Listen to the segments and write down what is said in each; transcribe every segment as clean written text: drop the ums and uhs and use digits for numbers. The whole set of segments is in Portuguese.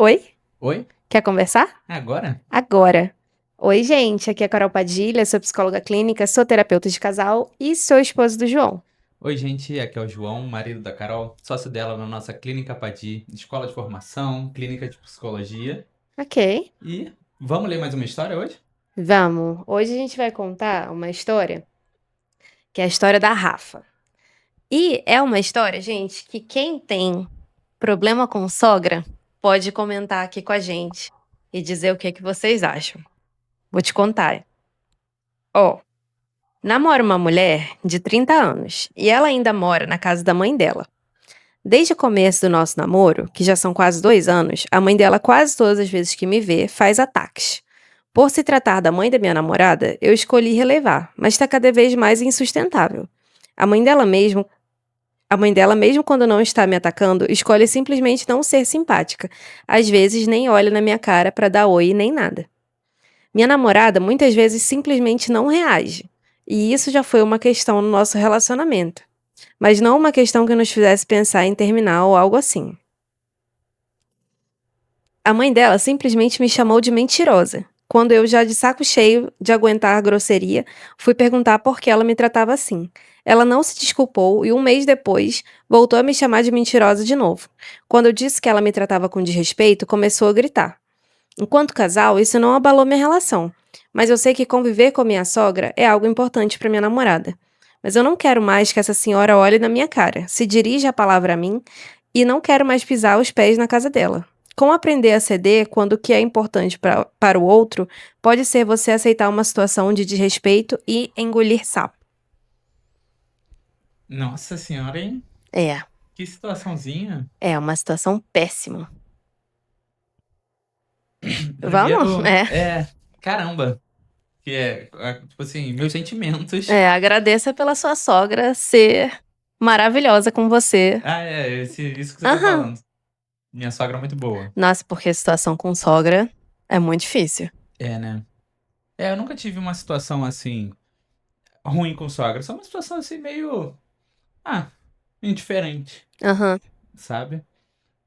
Oi? Oi? Quer conversar? Agora? Agora. Oi, gente. Aqui é a Carol Padilha, sou psicóloga clínica, sou terapeuta de casal e sou esposa do João. Oi, gente, aqui é o João, marido da Carol, sócio dela na nossa Clínica Padi, escola de formação, clínica de psicologia. Ok. E vamos ler mais uma história hoje? Vamos. Hoje a gente vai contar uma história que é a história da Rafa. E é uma história, gente, que quem tem problema com sogra pode comentar aqui com a gente e dizer o que vocês acham. Vou te contar. Ó, namora uma mulher de 30 anos e ela ainda mora na casa da mãe dela. Desde o começo do nosso namoro, que já são quase 2 anos, a mãe dela, quase todas as vezes que me vê, faz ataques. Por se tratar da mãe da minha namorada, eu escolhi relevar, mas está cada vez mais insustentável. A mãe dela mesmo, a mãe dela, mesmo quando não está me atacando, escolhe simplesmente não ser simpática. Às vezes nem olha na minha cara para dar oi nem nada. Minha namorada muitas vezes simplesmente não reage. E isso já foi uma questão no nosso relacionamento, mas não uma questão que nos fizesse pensar em terminar ou algo assim. A mãe dela simplesmente me chamou de mentirosa. Quando eu, já de saco cheio de aguentar a grosseria, fui perguntar por que ela me tratava assim. Ela não se desculpou e um mês depois voltou a me chamar de mentirosa de novo. Quando eu disse que ela me tratava com desrespeito, começou a gritar. Enquanto casal, isso não abalou minha relação, mas eu sei que conviver com a minha sogra é algo importante para minha namorada. Mas eu não quero mais que essa senhora olhe na minha cara, se dirija a palavra a mim e não quero mais pisar os pés na casa dela. Como aprender a ceder quando o que é importante para o outro pode ser você aceitar uma situação de desrespeito e engolir sapo? Nossa senhora, hein? É, Que situaçãozinha. é uma situação péssima. Vamos? Primeiro, caramba, tipo assim, meus sentimentos. Agradeça pela sua sogra ser maravilhosa com você. Isso que você tá Aham. falando. Minha sogra é muito boa. Nossa, porque a situação com sogra é muito difícil. É, né? Eu nunca tive uma situação assim, ruim com sogra. Só uma situação assim meio, ah, indiferente, Aham. sabe?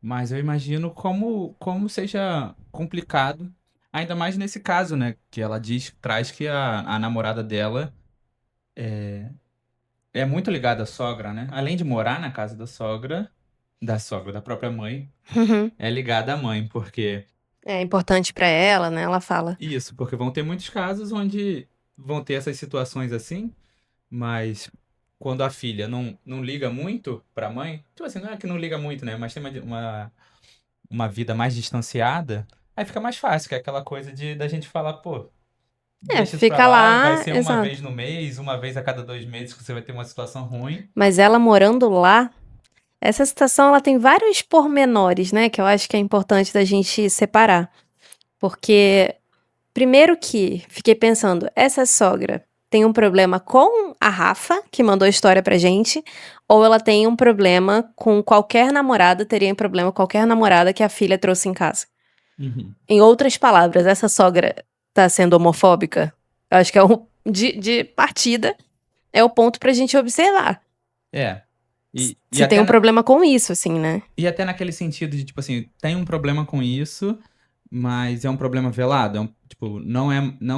Mas eu imagino como seja complicado, ainda mais nesse caso, né? Que ela traz que a namorada dela é muito ligada à sogra, né? Além de morar na casa da própria mãe, Uhum. é ligada à mãe, porque É importante pra ela, né? Ela fala. porque vão ter muitos casos onde vão ter essas situações assim, mas quando a filha não liga muito pra mãe, tipo assim, não é que não liga muito, né? Mas tem uma vida mais distanciada, aí fica mais fácil, que é aquela coisa da gente falar, pô, É, deixa isso pra fica lá, vai lá, ser uma exato. vez no mês, uma vez a cada 2 meses que você vai ter uma situação ruim. Mas ela morando lá, essa situação ela tem vários pormenores, né? Que eu acho que é importante da gente separar. Porque, primeiro que fiquei pensando, essa sogra tem um problema com a Rafa, que mandou a história pra gente, ou ela tem um problema com qualquer namorada, teria um problema com qualquer namorada que a filha trouxe em casa. Uhum. Em outras palavras, essa sogra tá sendo homofóbica? Eu acho que é de partida, é o ponto pra gente observar. É. E Se tem até um problema com isso, assim, né? e até naquele sentido de, tipo assim, tem um problema com isso, mas é um problema velado. Tipo, não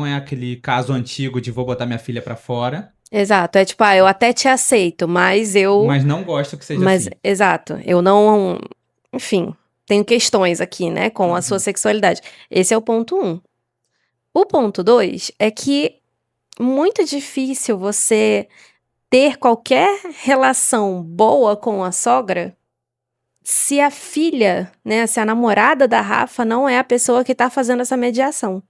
é aquele caso antigo de vou botar minha filha pra fora, Exato. É tipo, eu até te aceito, mas eu. mas não gosto que seja Mas, assim. exato. Eu não. Enfim, tenho questões aqui, né, com a sua Uhum. sexualidade. Esse é o ponto um. O ponto dois é que muito difícil você ter qualquer relação boa com a sogra se a filha, né, se a namorada da Rafa não é a pessoa que tá fazendo essa mediação.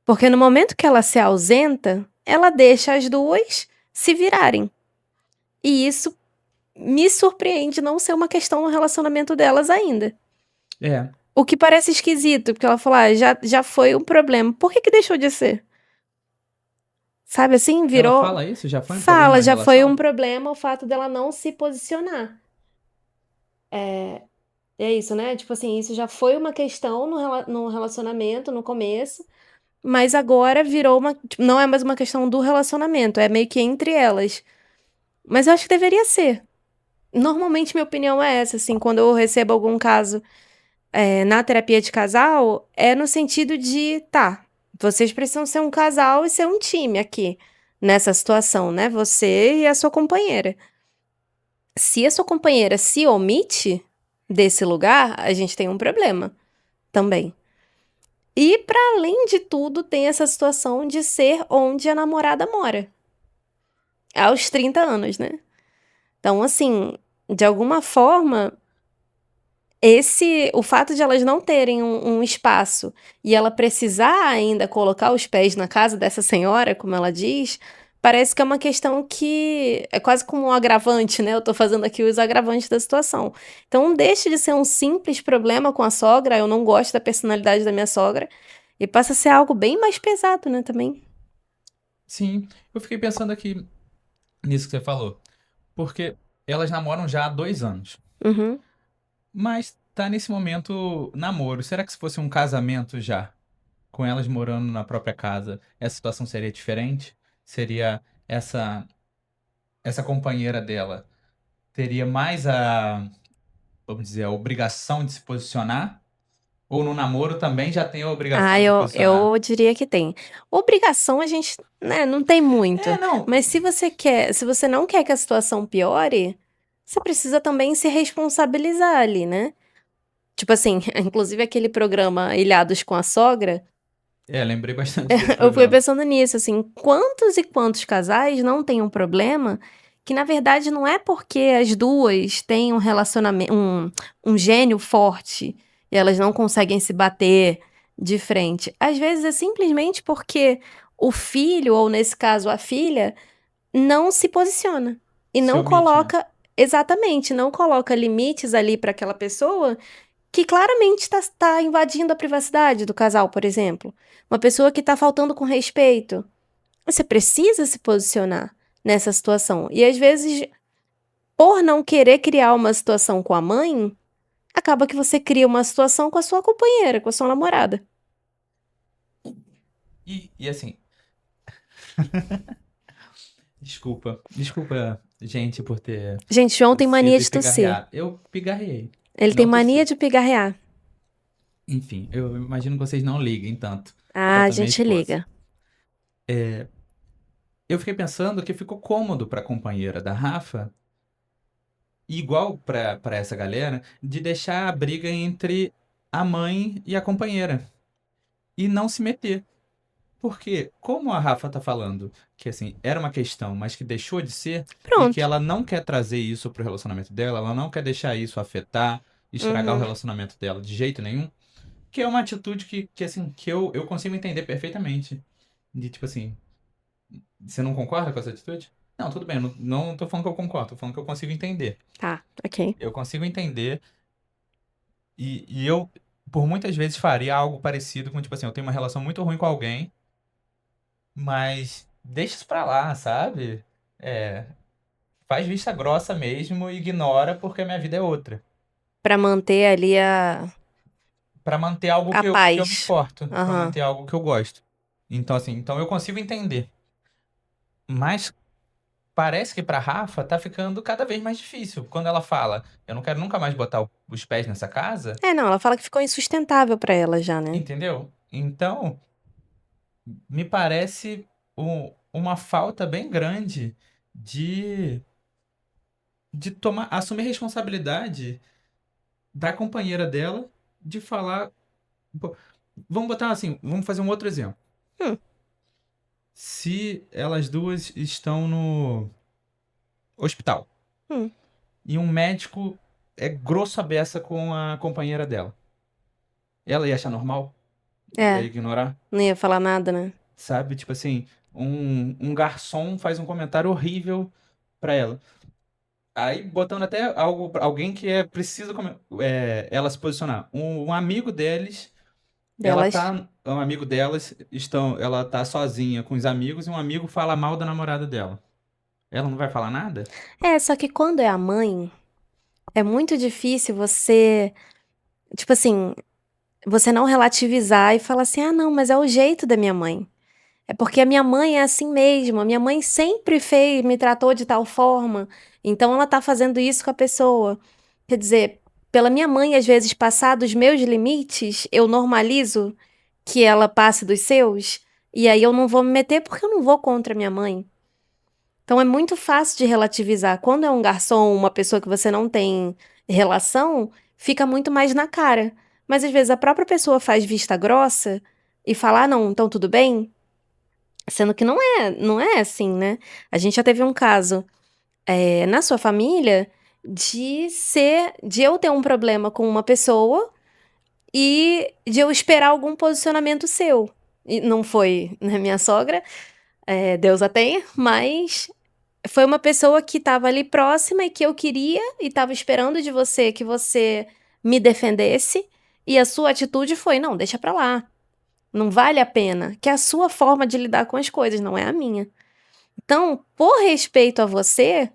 Porque no momento que ela se ausenta, ela deixa as duas se virarem. E isso me surpreende não ser uma questão no relacionamento delas ainda. É. O que parece esquisito, porque ela falou, já foi um problema. Por que deixou de ser? Sabe assim, Ela virou. fala isso? Já foi um problema Fala, na já foi um relação? problema o fato dela não se posicionar. É isso, né? Tipo assim, isso já foi uma questão no relacionamento, no começo, mas agora virou uma. Tipo, não é mais uma questão do relacionamento, é meio que entre elas. Mas eu acho que deveria ser. Normalmente, minha opinião é essa, assim, quando eu recebo algum caso na terapia de casal é no sentido de, tá, vocês precisam ser um casal e ser um time aqui, nessa situação, né? Você e a sua companheira. Se a sua companheira se omite desse lugar, a gente tem um problema também. E, para além de tudo, tem essa situação de ser onde a namorada mora. Aos 30 anos, né? Então, assim, de alguma forma, o fato de elas não terem um espaço e ela precisar ainda colocar os pés na casa dessa senhora, como ela diz, parece que é uma questão que é quase como um agravante, né? Eu tô fazendo aqui os agravantes da situação. Então, deixa de ser um simples problema com a sogra, eu não gosto da personalidade da minha sogra, e passa a ser algo bem mais pesado, né, também. Sim, eu fiquei pensando aqui nisso que você falou. Porque elas namoram já há 2 anos. Uhum. Mas tá nesse momento namoro. Será que se fosse um casamento já, com elas morando na própria casa, essa situação seria diferente? Seria essa companheira dela teria mais vamos dizer, a obrigação de se posicionar? Ou no namoro também já tem a obrigação Ah, de se posicionar? eu diria que tem. Obrigação a gente, né, não tem muito. Não. Mas se você não quer que a situação piore, você precisa também se responsabilizar ali, né? Tipo assim, inclusive aquele programa Ilhados com a Sogra, Lembrei bastante desse eu fui programa. pensando nisso, assim, quantos e quantos casais não têm um problema que, na verdade, não é porque as duas têm um relacionamento, um gênio forte e elas não conseguem se bater de frente. Às vezes é simplesmente porque o filho, ou nesse caso a filha, não se posiciona e Se não omite, né? coloca, exatamente, não coloca limites ali para aquela pessoa que claramente está invadindo a privacidade do casal, por exemplo. Uma pessoa que está faltando com respeito. Você precisa se posicionar nessa situação. E às vezes, por não querer criar uma situação com a mãe, acaba que você cria uma situação com a sua companheira, com a sua namorada. E assim, desculpa, gente, por ter Gente, João tem mania tossido e de tossir. pigarreado. Eu pigarreei, Ele tem não mania tossi. de pigarrear. Enfim, eu imagino que vocês não liguem tanto, Ah, a quanto a minha gente esposa. liga. Eu fiquei pensando que ficou cômodo para a companheira da Rafa, e igual para essa galera, de deixar a briga entre a mãe e a companheira e não se meter. Porque, como a Rafa tá falando que assim, era uma questão, mas que deixou de ser, e que Pronto. ela não quer trazer isso pro relacionamento dela, ela não quer deixar isso afetar, estragar o Uhum. relacionamento dela de jeito nenhum, que é uma atitude que assim, que eu consigo entender perfeitamente. De tipo assim, você não concorda com essa atitude? Não, tudo bem, eu não tô falando que eu concordo, tô falando que eu consigo entender. Tá, ok. Eu consigo entender e eu, por muitas vezes, faria algo parecido com, tipo assim, eu tenho uma relação muito ruim com alguém, mas deixa isso pra lá, sabe? É, faz vista grossa mesmo e ignora porque a minha vida é outra. Pra manter ali Pra manter algo a que eu me paz. importo, pra Aham. manter algo que eu gosto. Então, assim, então eu consigo entender. Mas parece que pra Rafa tá ficando cada vez mais difícil. Quando ela fala, eu não quero nunca mais botar os pés nessa casa, É, não, ela fala que ficou insustentável pra ela já, né? entendeu? Então, me parece uma falta bem grande de, de tomar, assumir responsabilidade da companheira dela de falar. Pô, vamos botar assim, vamos fazer um outro exemplo. Hum, Se elas duas estão no hospital hum. e um médico é grosso a beça com a companheira dela, ela ia achar normal? Ia É, ignorar? não ia falar nada, né? Sabe? Tipo assim, um garçom faz um comentário horrível pra ela. Aí botando até alguém que é preciso ela se posicionar. Um amigo deles, Delas. um amigo delas ela tá sozinha com os amigos e um amigo fala mal da namorada dela. Ela não vai falar nada? É, só que quando é a mãe, é muito difícil você, tipo assim, você não relativizar e falar assim: ah, não, mas é o jeito da minha mãe. É porque a minha mãe é assim mesmo. A minha mãe sempre fez, me tratou de tal forma. Então ela tá fazendo isso com a pessoa. Quer dizer, pela minha mãe, às vezes, passar dos meus limites, eu normalizo que ela passe dos seus, e aí eu não vou me meter porque eu não vou contra minha mãe. Então é muito fácil de relativizar. Quando é um garçom, uma pessoa que você não tem relação, fica muito mais na cara. Mas às vezes a própria pessoa faz vista grossa e fala, ah, não, então tudo bem. Sendo que não é assim, né? A gente já teve um caso na sua família de eu ter um problema com uma pessoa e de eu esperar algum posicionamento seu. E não foi, né, minha sogra, Deus a tenha, mas foi uma pessoa que estava ali próxima e que eu queria e estava esperando de você que você me defendesse, e a sua atitude foi: não, deixa pra lá. Não vale a pena, que é a sua forma de lidar com as coisas, não é a minha. Então, por respeito a você,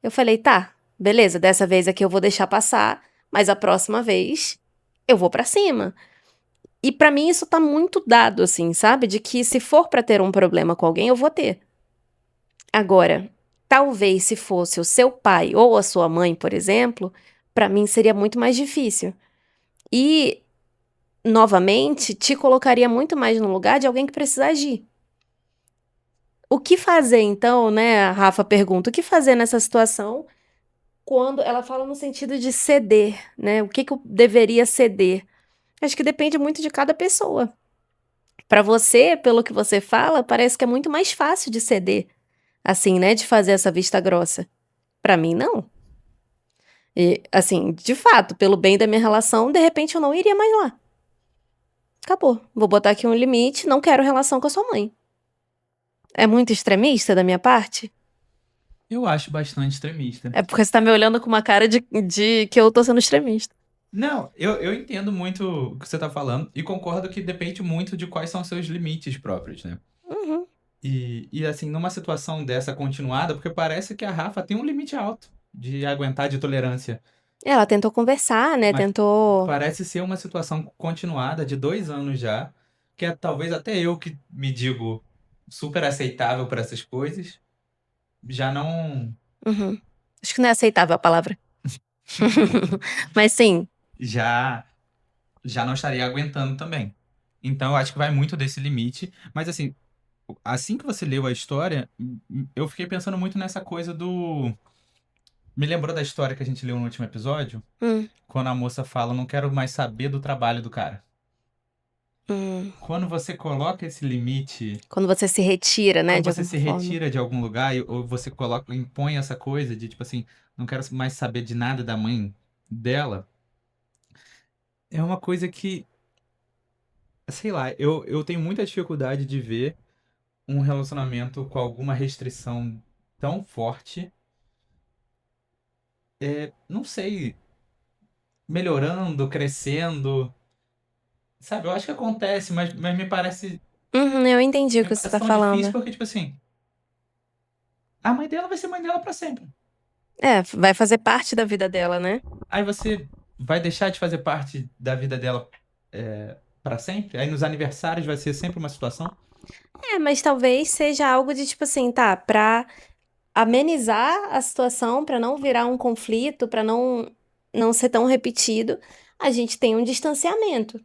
eu falei: tá, beleza, dessa vez aqui eu vou deixar passar, mas a próxima vez eu vou pra cima. E pra mim isso tá muito dado, assim, sabe? De que se for pra ter um problema com alguém, eu vou ter. Agora, talvez se fosse o seu pai ou a sua mãe, por exemplo, pra mim seria muito mais difícil. E, novamente, te colocaria muito mais no lugar de alguém que precisa agir. O que fazer, então, né? A Rafa pergunta: o que fazer nessa situação quando ela fala no sentido de ceder, né? O que que eu deveria ceder? Acho que depende muito de cada pessoa. Pra você, pelo que você fala, parece que é muito mais fácil de ceder, assim, né? De fazer essa vista grossa. Pra mim, não. E, assim, de fato, pelo bem da minha relação, de repente eu não iria mais lá. Acabou. Vou botar aqui um limite, não quero relação com a sua mãe. É muito extremista da minha parte? Eu acho bastante extremista. É porque você tá me olhando com uma cara de que eu tô sendo extremista. Não, eu entendo muito o que você tá falando e concordo que depende muito de quais são os seus limites próprios, né? Uhum. E assim, numa situação dessa continuada, porque parece que a Rafa tem um limite alto de aguentar de tolerância, Ela tentou conversar, né? mas Tentou. parece ser uma situação continuada de 2 anos já, que é talvez até eu que me digo super aceitável para essas coisas, já não, Uhum. Acho que não é aceitável a palavra. Mas sim. já, já não estaria aguentando também. Então, eu acho que vai muito desse limite, mas assim que você leu a história, eu fiquei pensando muito nessa coisa do. Me lembrou da história que a gente leu no último episódio, Hum, quando a moça fala, não quero mais saber do trabalho do cara. hum. Quando você coloca esse limite, Quando você se retira, né? quando De você alguma se forma. retira de algum lugar, ou você coloca, impõe essa coisa de tipo assim, não quero mais saber de nada da mãe dela, é uma coisa que, sei lá, eu tenho muita dificuldade de ver um relacionamento com alguma restrição tão forte, não sei, melhorando, crescendo, sabe? Eu acho que acontece, mas Uhum, eu entendi o me que você parece tá tão difícil falando. porque, tipo assim, a mãe dela vai ser mãe dela pra sempre. É, vai fazer parte da vida dela, né? Aí você vai deixar de fazer parte da vida dela para sempre? Aí nos aniversários vai ser sempre uma situação? É, mas talvez seja algo de tipo assim, tá, pra amenizar a situação, pra não virar um conflito, pra não ser tão repetido, a gente tem um distanciamento.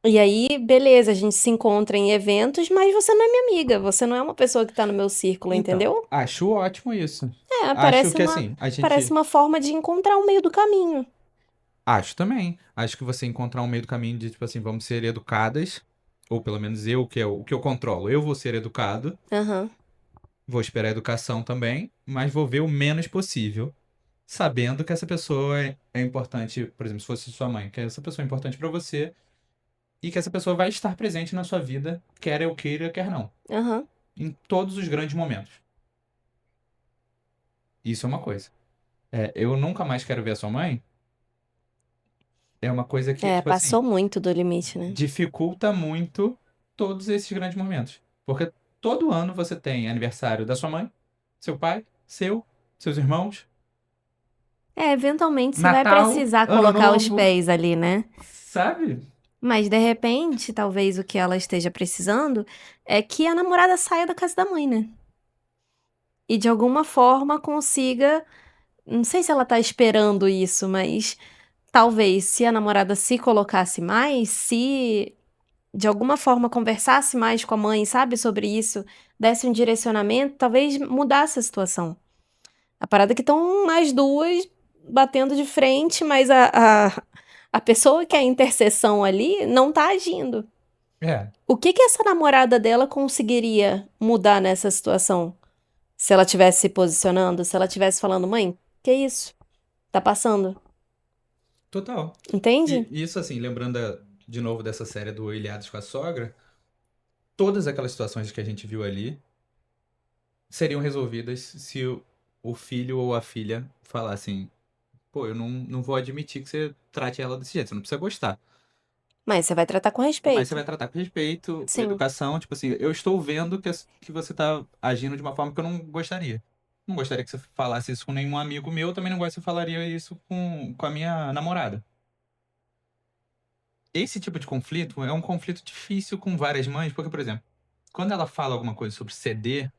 E aí, beleza, a gente se encontra em eventos, mas você não é minha amiga, você não é uma pessoa que tá no meu círculo, Então, entendeu? acho ótimo isso. É, Acho parece que uma assim, a parece gente. uma forma de encontrar o meio do caminho. Acho também. Acho que você encontrar um meio do caminho de, tipo assim, vamos ser educadas. Ou pelo menos eu, que é o que eu controlo. Eu vou ser educado, Aham, vou esperar a educação também, mas vou ver o menos possível. Sabendo que essa pessoa é importante, por exemplo, se fosse sua mãe, que essa pessoa é importante pra você e que essa pessoa vai estar presente na sua vida, quer eu queira, quer não, aham. em todos os grandes momentos. Isso é uma coisa. Eu nunca mais quero ver a sua mãe, é uma coisa que, É, tipo assim, passou muito do limite, né? dificulta muito todos esses grandes momentos. Porque todo ano você tem aniversário da sua mãe, seu pai, seus irmãos, É, eventualmente você vai Natal, precisar Ano colocar os Novo, pés ali, né? sabe? Mas de repente, talvez o que ela esteja precisando é que a namorada saia da casa da mãe, né? E de alguma forma consiga, não sei se ela tá esperando isso, mas talvez, se a namorada se colocasse mais, se de alguma forma conversasse mais com a mãe, sabe, sobre isso, desse um direcionamento, talvez mudasse a situação. A parada é que estão as duas batendo de frente, mas a pessoa que é a interseção ali não tá agindo. É, O que que essa namorada dela conseguiria mudar nessa situação? Se ela tivesse se posicionando, se ela tivesse falando, mãe, que isso? Tá passando. total. Entende? E isso, assim, lembrando de novo dessa série do Ilhados com a Sogra, todas aquelas situações que a gente viu ali seriam resolvidas se o filho ou a filha falassem: pô, eu não vou admitir que você trate ela desse jeito, você não precisa gostar. Mas você vai tratar com Mas você respeito. vai tratar com respeito, com Sim. educação, tipo assim, eu estou vendo que você tá agindo de uma forma que eu não gostaria. Não gostaria que você falasse isso com nenhum amigo meu, eu também não gosto que você falaria isso com a minha namorada. Esse tipo de conflito é um conflito difícil com várias mães, porque, por exemplo, quando ela fala alguma coisa sobre ceder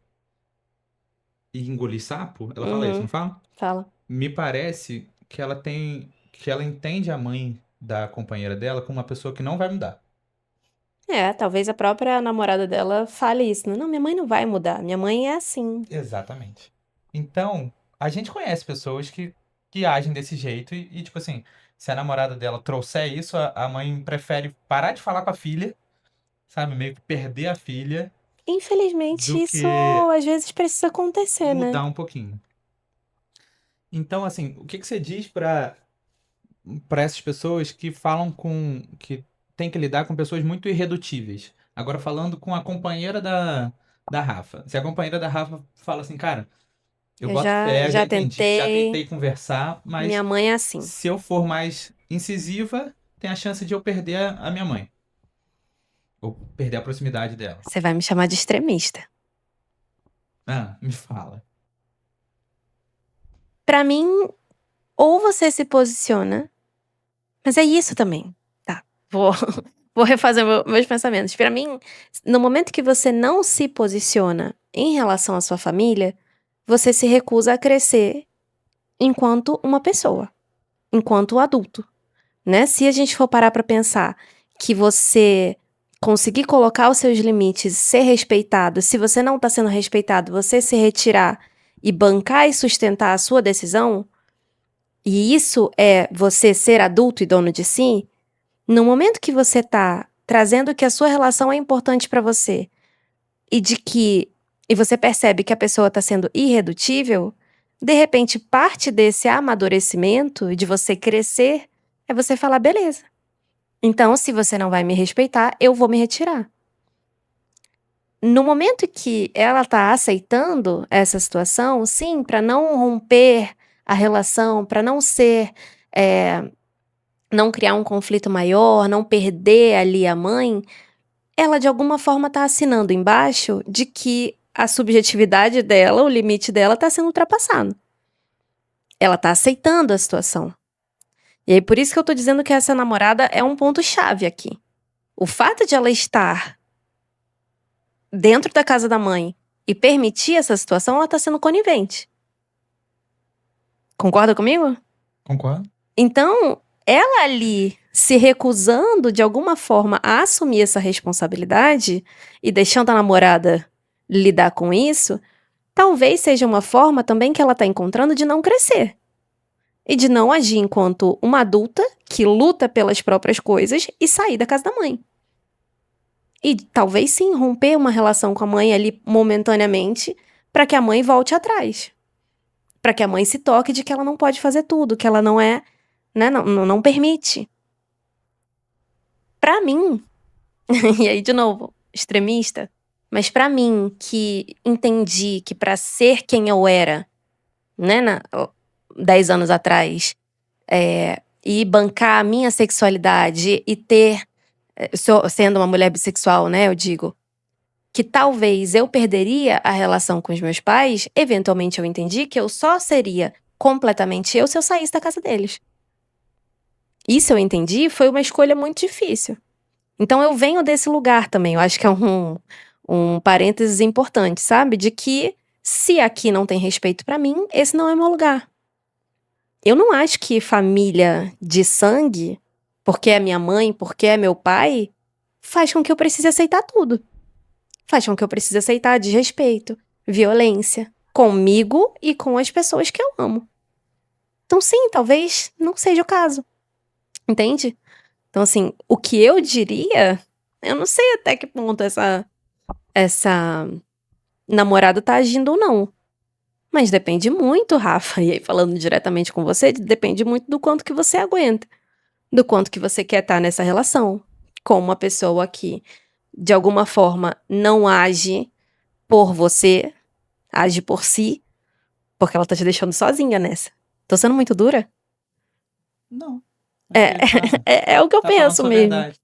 e engolir sapo, ela fala isso, não Uhum. fala? Fala. Me parece que ela entende a mãe da companheira dela como uma pessoa que não vai mudar. É, talvez a própria namorada dela fale isso. Não, minha mãe não vai mudar. Minha mãe é assim. Exatamente. Então, a gente conhece pessoas que agem desse jeito tipo assim, se a namorada dela trouxer isso, a mãe prefere parar de falar com a filha, sabe? Meio que perder a filha Infelizmente, do isso que às vezes precisa acontecer, né? mudar um pouquinho. Então, assim, o que que você diz para essas pessoas que falam que tem que lidar com pessoas muito irredutíveis? Agora falando com a companheira da Rafa. Se a companheira da Rafa fala assim, cara, eu Eu boto já, fé, já já entendi, já tentei. tentei conversar, Minha mas mãe é assim. se eu for mais incisiva, tem a chance de eu perder a minha mãe. Ou perder a proximidade dela. Você vai me chamar de extremista. Ah, me fala. Pra mim, ou você se posiciona, mas é isso também. Tá, vou, vou refazer meus pensamentos. Pra mim, no momento que você não se posiciona em relação à sua família, você se recusa a crescer enquanto uma pessoa, enquanto adulto, né? Se a gente for parar pra pensar que você conseguir colocar os seus limites, ser respeitado, se você não tá sendo respeitado, você se retirar e bancar e sustentar a sua decisão, e isso é você ser adulto e dono de si, no momento que você tá trazendo que a sua relação é importante pra você e e você percebe que a pessoa tá sendo irredutível, de repente parte desse amadurecimento e de você crescer é você falar: "Beleza. Então se você não vai me respeitar, eu vou me retirar". No momento que ela tá aceitando essa situação, sim, pra não romper a relação, pra não ser, eh não criar um conflito maior, não perder ali a mãe, ela de alguma forma tá assinando embaixo de que a subjetividade dela, o limite dela tá sendo ultrapassado. Ela tá aceitando a situação. E aí por isso que eu tô dizendo que essa namorada é um ponto chave aqui. O fato de ela estar dentro da casa da mãe e permitir essa situação, ela tá sendo conivente. Concorda comigo? Concordo? Então, ela ali se recusando de alguma forma a assumir essa responsabilidade e deixando a namorada lidar com isso, talvez seja uma forma também que ela tá encontrando de não crescer e de não agir enquanto uma adulta que luta pelas próprias coisas e sair da casa da mãe. E talvez sim romper uma relação com a mãe ali momentaneamente para que a mãe volte atrás. Para que a mãe se toque de que ela não pode fazer tudo, que ela não é, né, não permite. Pra mim, e aí de novo, extremista, mas pra mim que entendi que pra ser quem eu era, né, 10 anos atrás, e bancar a minha sexualidade e ter, sendo uma mulher bissexual, né, eu digo, que talvez eu perderia a relação com os meus pais, eventualmente eu entendi que eu só seria completamente eu se eu saísse da casa deles. Isso eu entendi, foi uma escolha muito difícil. Então eu venho desse lugar também, eu acho que é um parênteses importante, sabe? De que se aqui não tem respeito pra mim, esse não é meu lugar. Eu não acho que família de sangue, porque é minha mãe, porque é meu pai, faz com que eu precise aceitar tudo. Faz com que eu precise aceitar desrespeito, violência, comigo e com as pessoas que eu amo. Então, sim, talvez não seja o caso, entende? Então, assim, o que eu diria, eu não sei até que ponto essa namorada tá agindo ou não. Mas depende muito, Rafa. E aí, falando diretamente com você, depende muito do quanto que você aguenta, do quanto que você quer estar nessa relação com uma pessoa que, de alguma forma, não age por você, age por si, porque ela tá te deixando sozinha nessa. Tô sendo muito dura? Não. Acho É, que tá, é o que eu tá falando penso sua mesmo. verdade.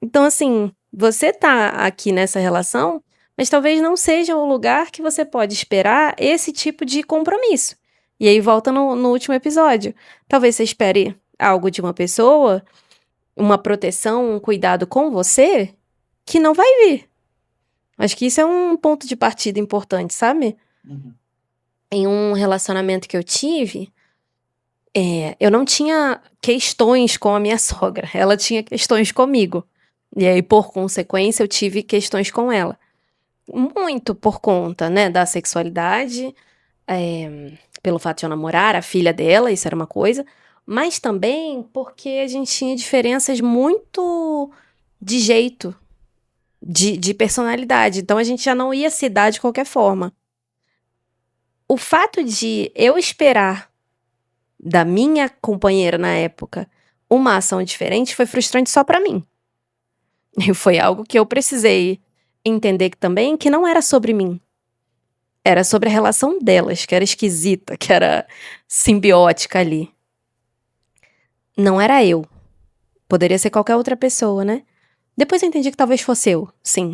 Então assim, você tá aqui nessa relação, mas talvez não seja o lugar que você pode esperar esse tipo de compromisso. E aí volta no último episódio. Talvez você espere algo de uma pessoa, uma proteção, um cuidado com você, que não vai vir. Acho que isso é um ponto de partida importante, sabe? Uhum. Em um relacionamento que eu tive, eu não tinha questões com a minha sogra, ela tinha questões comigo. E aí, por consequência, eu tive questões com ela. Muito por conta, né, da sexualidade, pelo fato de eu namorar a filha dela, isso era uma coisa, mas também porque a gente tinha diferenças muito de jeito, de personalidade. Então a gente já não ia se dar de qualquer forma. O fato de eu esperar da minha companheira na época uma ação diferente foi frustrante só pra mim. E foi algo que eu precisei entender que também que não era sobre mim. Era sobre a relação delas, que era esquisita, que era simbiótica ali. Não era eu. Poderia ser qualquer outra pessoa, né? Depois eu entendi que talvez fosse eu, sim.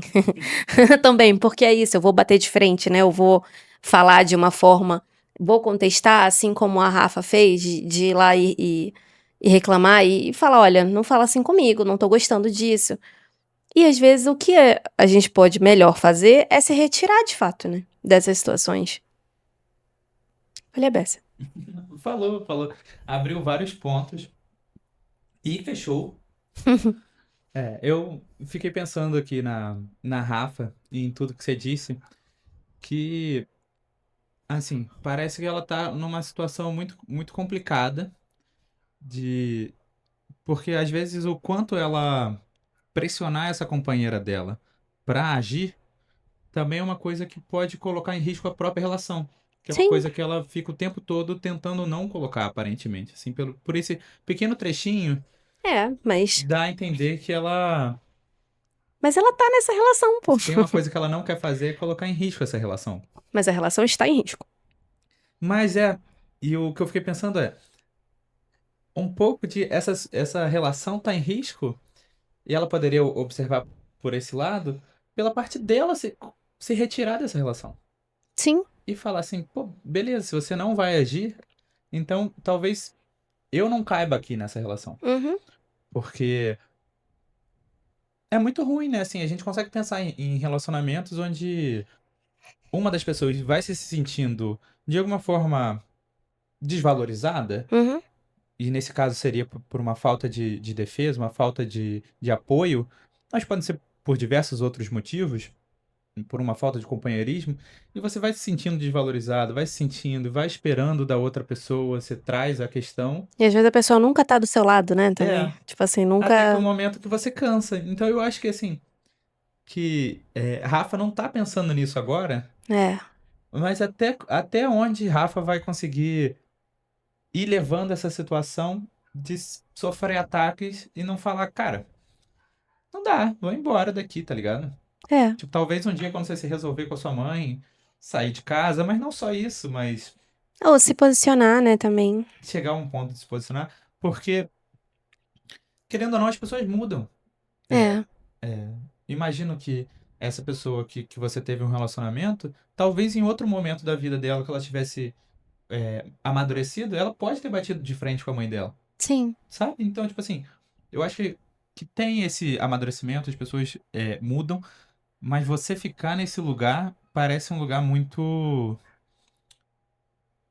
Também, porque é isso, eu vou bater de frente, né? Eu vou falar de uma forma, vou contestar, assim como a Rafa fez, de ir lá e reclamar e falar: olha, não fala assim comigo, não tô gostando disso. E às vezes o que a gente pode melhor fazer é se retirar de fato, né? Dessas situações. Olha a beça. Falou. Abriu vários pontos e fechou. Eu fiquei pensando aqui na Rafa e em tudo que você disse, que, assim, parece que ela tá numa situação muito, muito complicada de... Porque, às vezes, o quanto ela pressionar essa companheira dela pra agir, também é uma coisa que pode colocar em risco a própria relação. Que é uma Sim, coisa que ela fica o tempo todo tentando não colocar, aparentemente. Assim, por esse pequeno trechinho, mas. dá a entender que ela Mas ela tá nessa relação, pô. se tem uma coisa que ela não quer fazer é colocar em risco essa relação. Mas a relação está em risco. Mas e o que eu fiquei pensando é, um pouco de essa relação tá em risco, e ela poderia observar por esse lado, pela parte dela se retirar dessa relação. Sim. E falar assim, pô, beleza, se você não vai agir, então talvez eu não caiba aqui nessa relação. Uhum. Porque é muito ruim, né? Assim, a gente consegue pensar em relacionamentos onde uma das pessoas vai se sentindo de alguma forma desvalorizada, Uhum. e nesse caso seria por uma falta de defesa, uma falta de apoio, mas pode ser por diversos outros motivos, por uma falta de companheirismo, e você vai se sentindo desvalorizado, vai se sentindo, vai esperando da outra pessoa, você traz a questão. E às vezes a pessoa nunca tá do seu lado, né, também. É, Tipo assim, até que o nunca. momento que você cansa. Então eu acho que assim, que Rafa não tá pensando nisso agora, É. mas até onde Rafa vai conseguir ir levando essa situação de sofrer ataques e não falar, cara, não dá, vou embora daqui, tá ligado? É. Tipo, talvez um dia quando você se resolver com a sua mãe, sair de casa, mas não só isso, mas Ou se posicionar, né, também. chegar a um ponto de se posicionar, porque, querendo ou não, as pessoas mudam. É, É. imagino que essa pessoa que você teve um relacionamento, talvez em outro momento da vida dela que ela tivesse amadurecido, ela pode ter batido de frente com a mãe dela. Sim. Sabe? Então, tipo assim, eu acho que tem esse amadurecimento, as pessoas mudam, mas você ficar nesse lugar parece um lugar muito.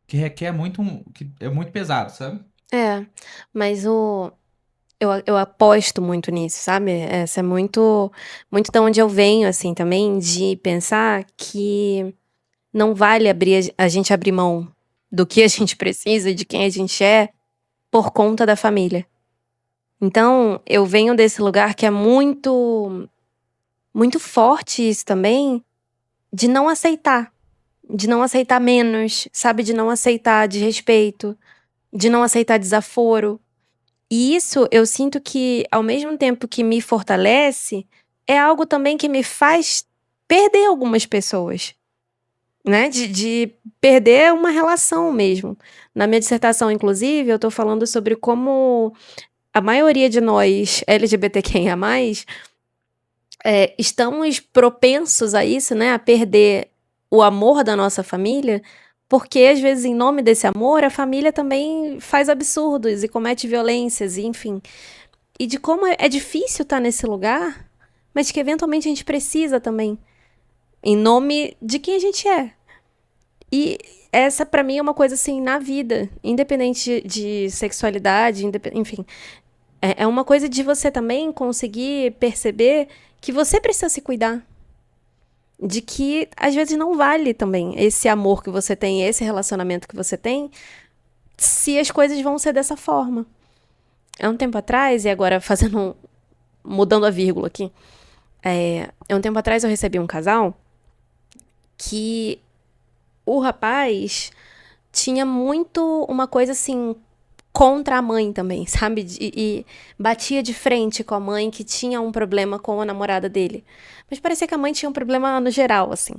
que requer muito, que é muito pesado, sabe? É, mas eu aposto muito nisso, sabe? Essa é muito da onde eu venho, assim, também, de pensar que não vale a gente abrir mão do que a gente precisa, de quem a gente é, por conta da família. Então, eu venho desse lugar que é muito forte isso também, de não aceitar. De não aceitar menos, sabe? De não aceitar desrespeito, de não aceitar desaforo. E isso eu sinto que, ao mesmo tempo que me fortalece, é algo também que me faz perder algumas pessoas, né? De perder uma relação mesmo. Na minha dissertação, inclusive, eu tô falando sobre como a maioria de nós LGBTQIA+, estamos propensos a isso, né? A perder o amor da nossa família, porque às vezes, em nome desse amor, a família também faz absurdos e comete violências, e enfim. E de como é difícil estar nesse lugar, mas que eventualmente a gente precisa também, em nome de quem a gente é. E essa, pra mim, é uma coisa assim, na vida, independente de sexualidade, enfim. É uma coisa de você também conseguir perceber que você precisa se cuidar. De que às vezes não vale também esse amor que você tem, esse relacionamento que você tem, se as coisas vão ser dessa forma. Há um tempo atrás, e agora mudando a vírgula aqui, há um tempo atrás eu recebi um casal que o rapaz tinha muito uma coisa assim contra a mãe também, sabe? E batia de frente com a mãe que tinha um problema com a namorada dele. Mas parecia que a mãe tinha um problema no geral, assim.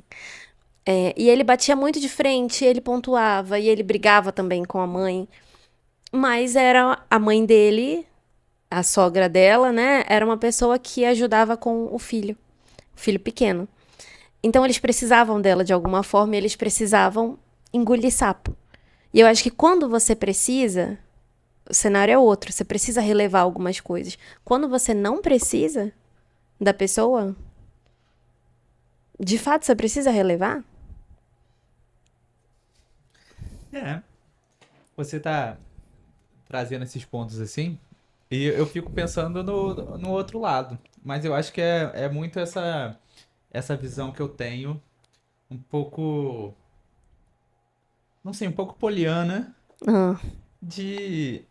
E ele batia muito de frente, ele pontuava e ele brigava também com a mãe. Mas era a mãe dele, a sogra dela, né? Era uma pessoa que ajudava com o filho pequeno. Então eles precisavam dela de alguma forma e eles precisavam engolir sapo. E eu acho que quando você precisa, o cenário é outro. Você precisa relevar algumas coisas. Quando você não precisa da pessoa, de fato você precisa relevar? É. Você tá trazendo esses pontos assim, e eu fico pensando no outro lado. Mas eu acho que é muito essa visão que eu tenho, um pouco, não sei, um pouco poliana, Ah, de,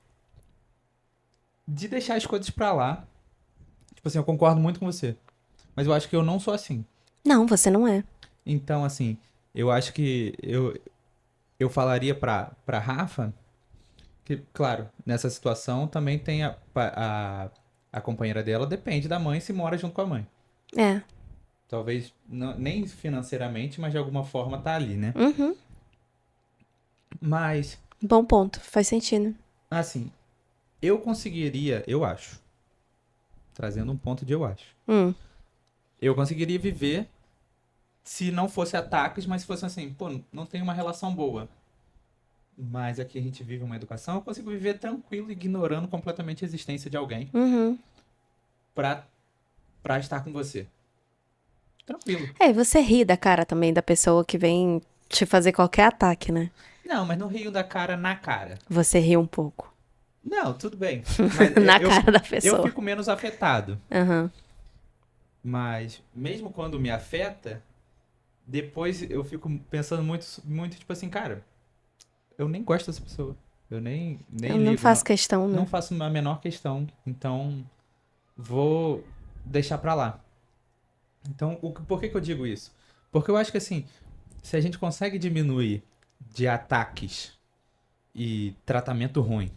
de deixar as coisas pra lá. Tipo assim, eu concordo muito com você. Mas eu acho que eu não sou assim. não, você não é. Então, assim, eu acho que eu falaria pra Rafa que, claro, nessa situação também tem a companheira dela, depende da mãe se mora junto com a mãe. É. Talvez nem financeiramente, mas de alguma forma tá ali, né? Uhum. Mas, Bom ponto. Faz sentido. assim, eu conseguiria, eu acho, trazendo um ponto de eu acho, Hum. eu conseguiria viver se não fosse ataques, mas se fosse assim, pô, não tem uma relação boa. Mas aqui a gente vive uma educação, eu consigo viver tranquilo, ignorando completamente a existência de alguém Uhum. pra, pra estar com você. Tranquilo. E você ri da cara também da pessoa que vem te fazer qualquer ataque, né? Não, mas não rio da cara na cara. Você ri um pouco. Não, tudo bem. Mas Na cara da eu pessoa. fico menos afetado. Aham. Mas mesmo quando me afeta, depois eu fico pensando muito, muito tipo assim, cara, eu nem gosto dessa pessoa. Eu nem Eu não ligo. faço questão, Não né? faço a menor questão. Então, vou deixar pra lá. Então, por que que eu digo isso? Porque eu acho que assim, se a gente consegue diminuir de ataques e tratamento ruim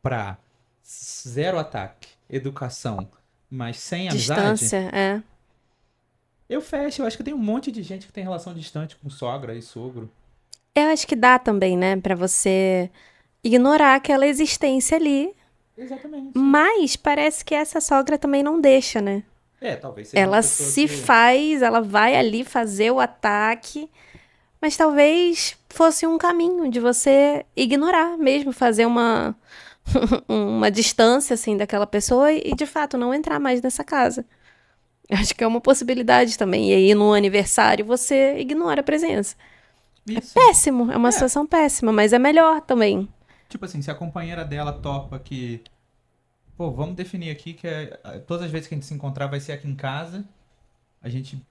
pra zero ataque, educação, mas sem amizade, Distância, é. eu fecho. Eu acho que tem um monte de gente que tem relação distante com sogra e sogro. Eu acho que dá também, né, pra você ignorar aquela existência ali. Exatamente. Mas parece que essa sogra também não deixa, né? É, talvez seja uma Ela pessoa se que. faz, ela vai ali fazer o ataque, mas talvez fosse um caminho de você ignorar mesmo, fazer uma distância assim daquela pessoa e de fato não entrar mais nessa casa. Acho que é uma possibilidade também. E aí no aniversário você ignora a presença. Isso. Péssimo, é uma situação péssima, mas é melhor também. Tipo assim, se a companheira dela topa que, pô, vamos definir aqui que todas as vezes que a gente se encontrar vai ser aqui em casa, a gente,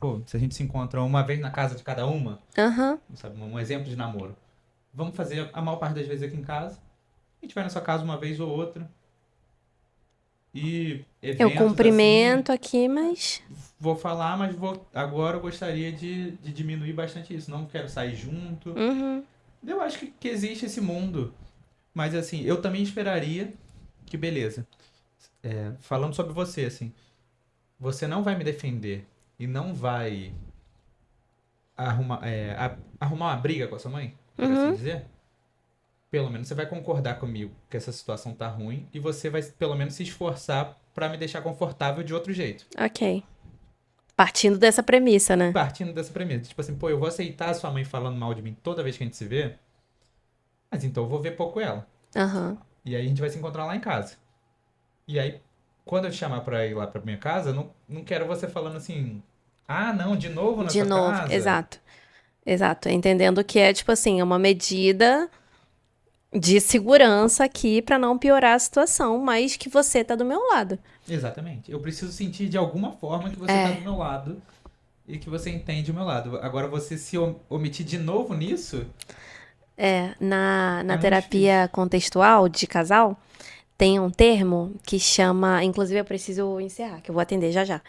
pô, se a gente se encontra uma vez na casa de cada uma, Aham. sabe, um exemplo de namoro. Vamos fazer a maior parte das vezes aqui em casa. A gente vai na sua casa uma vez ou outra. E Eu eventos assim, cumprimento aqui, mas. vou falar, mas agora eu gostaria de diminuir bastante isso. Não quero sair junto. Uhum. Eu acho que existe esse mundo. Mas assim, eu também esperaria que, beleza. Falando sobre você, assim, você não vai me defender e não vai arrumar uma briga com a sua mãe, por assim Uhum. dizer. Pelo menos você vai concordar comigo que essa situação tá ruim e você vai pelo menos se esforçar pra me deixar confortável de outro jeito. Ok. Partindo dessa premissa, né? Partindo dessa premissa. Tipo assim, pô, eu vou aceitar a sua mãe falando mal de mim toda vez que a gente se vê, mas então eu vou ver pouco ela. Aham. E aí a gente vai se encontrar lá em casa. E aí, quando eu te chamar pra ir lá pra minha casa, eu não quero você falando assim, ah, não, de novo na De sua novo, casa? exato. Exato. Entendendo que é, tipo assim, é uma medida de segurança aqui pra não piorar a situação, mas que você tá do meu lado. Exatamente. Eu preciso sentir de alguma forma que você tá do É. meu lado e que você entende o meu lado. Agora, você se omitir de novo nisso, Na é muito terapia difícil. contextual de casal, tem um termo que chama. Inclusive, eu preciso encerrar, que eu vou atender já já.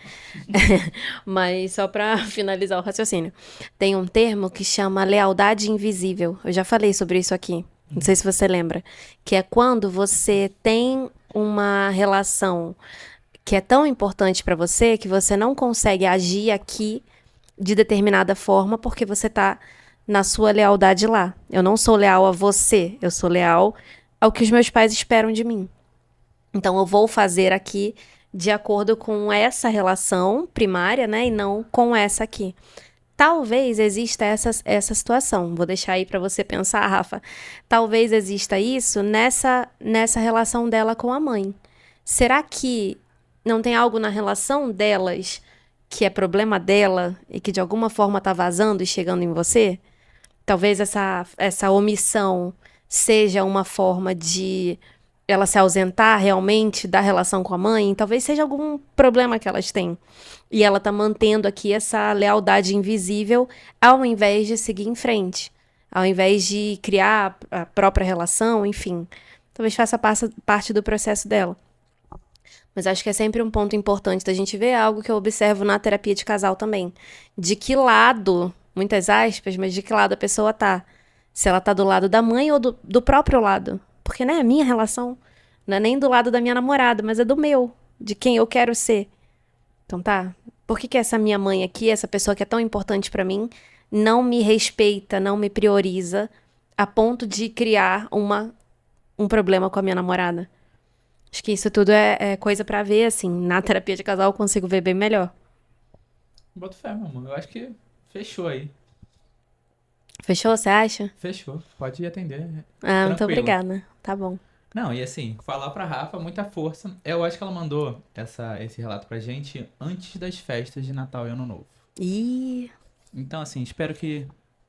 Mas só pra finalizar o raciocínio. Tem um termo que chama lealdade invisível. Eu já falei sobre isso aqui. Não sei se você lembra. Que é quando você tem uma relação que é tão importante pra você que você não consegue agir aqui de determinada forma porque você tá na sua lealdade lá. Eu não sou leal a você, eu sou leal ao que os meus pais esperam de mim. Então eu vou fazer aqui de acordo com essa relação primária, né, e não com essa aqui. Talvez exista essa situação. Vou deixar aí pra você pensar, Rafa. Talvez exista isso nessa relação dela com a mãe. Será que não tem algo na relação delas que é problema dela e que de alguma forma tá vazando e chegando em você? Talvez essa omissão seja uma forma de ela se ausentar realmente da relação com a mãe. Talvez seja algum problema que elas têm. E ela tá mantendo aqui essa lealdade invisível ao invés de seguir em frente. Ao invés de criar a própria relação, enfim. Talvez faça parte do processo dela. Mas acho que é sempre um ponto importante da gente ver, algo que eu observo na terapia de casal também. De que lado, muitas aspas, mas de que lado a pessoa tá. Se ela tá do lado da mãe ou do próprio lado. Porque, né, a minha relação não é nem do lado da minha namorada, mas é do meu, de quem eu quero ser. Então tá, por que essa minha mãe aqui, essa pessoa que é tão importante pra mim, não me respeita, não me prioriza, a ponto de criar um problema com a minha namorada? Acho que isso tudo é coisa pra ver, assim. Na terapia de casal eu consigo ver bem melhor. Boto fé, meu amor. Eu acho que fechou aí. Fechou, você acha? Fechou. Pode ir atender. Ah, muito Tranquilo. obrigada. Tá bom. Não, e assim, falar pra Rafa, muita força. Eu acho que ela mandou esse relato pra gente antes das festas de Natal e Ano Novo. Ih, Então, assim, espero que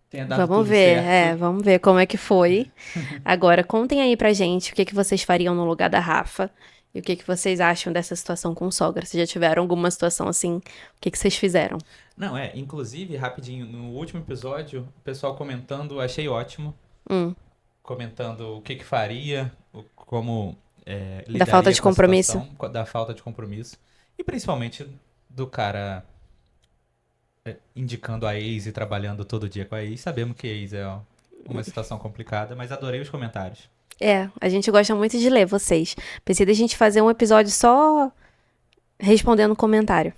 tenha dado vamos tudo ver, certo. vamos ver como é que foi. Agora, contem aí pra gente o que vocês fariam no lugar da Rafa e o que vocês acham dessa situação com sogra. Se já tiveram alguma situação assim, o que vocês fizeram? Não, inclusive, rapidinho, no último episódio, o pessoal comentando, achei ótimo. Hum, Comentando o que faria, como da falta lidaria de com a compromisso? situação, da falta de compromisso. E principalmente do cara indicando a ex e trabalhando todo dia com a ex. Sabemos que ex é uma situação complicada, mas adorei os comentários. É, a gente gosta muito de ler vocês. Pensei da gente fazer um episódio só respondendo comentário.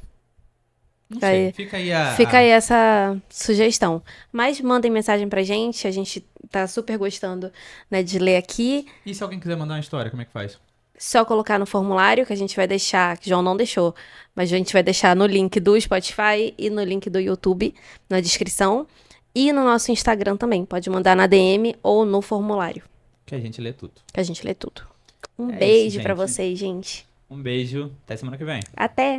Não sei, Aí, fica aí fica aí essa sugestão. Mas mandem mensagem pra gente, a gente tá super gostando, né, de ler aqui. E se alguém quiser mandar uma história, como é que faz? Só colocar no formulário que a gente vai deixar, que o João não deixou, mas a gente vai deixar no link do Spotify e no link do YouTube na descrição. E no nosso Instagram também. Pode mandar na DM ou no formulário, Que a gente lê tudo. que a gente lê tudo. Um É isso, beijo pra gente. vocês, gente. Um beijo, até semana que vem. Até!